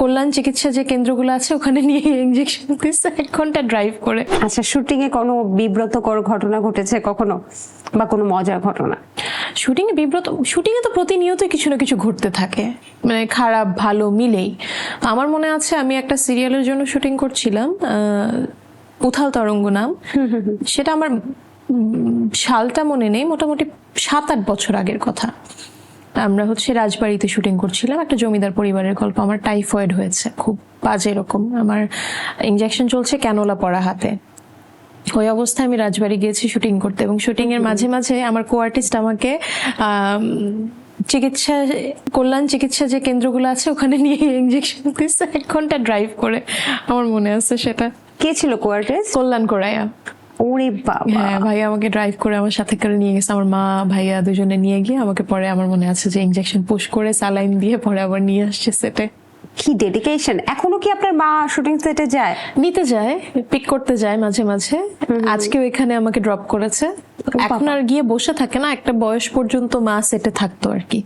কল্যাণ চিকিৎসা যে কেন্দ্রগুলো আছে ওখানে নিয়ে ইনজেকশন দিচ্ছে 1 ঘন্টা ড্রাইভ করে। আচ্ছা, শুটিং এ কোনো বিব্রতকর ঘটনা ঘটেছে কখনো, বা কোনো মজার ঘটনা? শুটিং এ তো প্রতিনিয়ত কিছু না কিছু ঘটতে থাকে, মানে খারাপ ভালো মিলেই। আমার মনে আছে আমি একটা সিরিয়ালের জন্য শুটিং করছিলাম, উথাল তরঙ্গ নাম। সেটা আমার সালটা মনে নেই, মোটামুটি 7-8 বছর আগের কথা। আমরা রাজবাড়িতে শুটিং করছিলাম, একটা জমিদার পরিবারের গল্প। আমার টাইফয়েড হয়েছে খুব বাজে এরকম, আমার ইনজেকশন চলছে ক্যানোলা পড়া হাতে। ওই অবস্থায় আমি রাজবাড়ি গিয়েছি শুটিং করতে, এবং শুটিং এর মাঝে মাঝে আমার কো-আর্টিস্ট আমাকে কল্যাণ চিকিৎসা যে কেন্দ্রগুলো আছে ওখানে নিয়ে ইনজেকশন দিচ্ছে 1 ঘন্টা ড্রাইভ করে। আমার মনে আছে সেটা। কে ছিল কো-আর্টিস্ট? কল্যাণ কোরায়া। ওরে বাবা! হ্যাঁ, ভাইয়া আমাকে ড্রাইভ করে আমার সাথে করে নিয়ে গেছে। আমার মা ভাইয়া দুজনে নিয়ে গিয়ে আমাকে পরে আমার মনে আছে যে ইনজেকশন পুশ করে স্যালাইন দিয়ে পরে আবার নিয়ে আসছে সেটে। কি ডেডিকেশন! এখনো কি আপনার মা শুটিং সেটে যায়? নিতে যায়, পিক করতে যায় মাঝে মাঝে। আজকেও এখানে আমাকে ড্রপ করেছে। এখন আর গিয়ে বসে থাকে না, একটা বয়স পর্যন্ত মা সেটে থাকতো আর কি।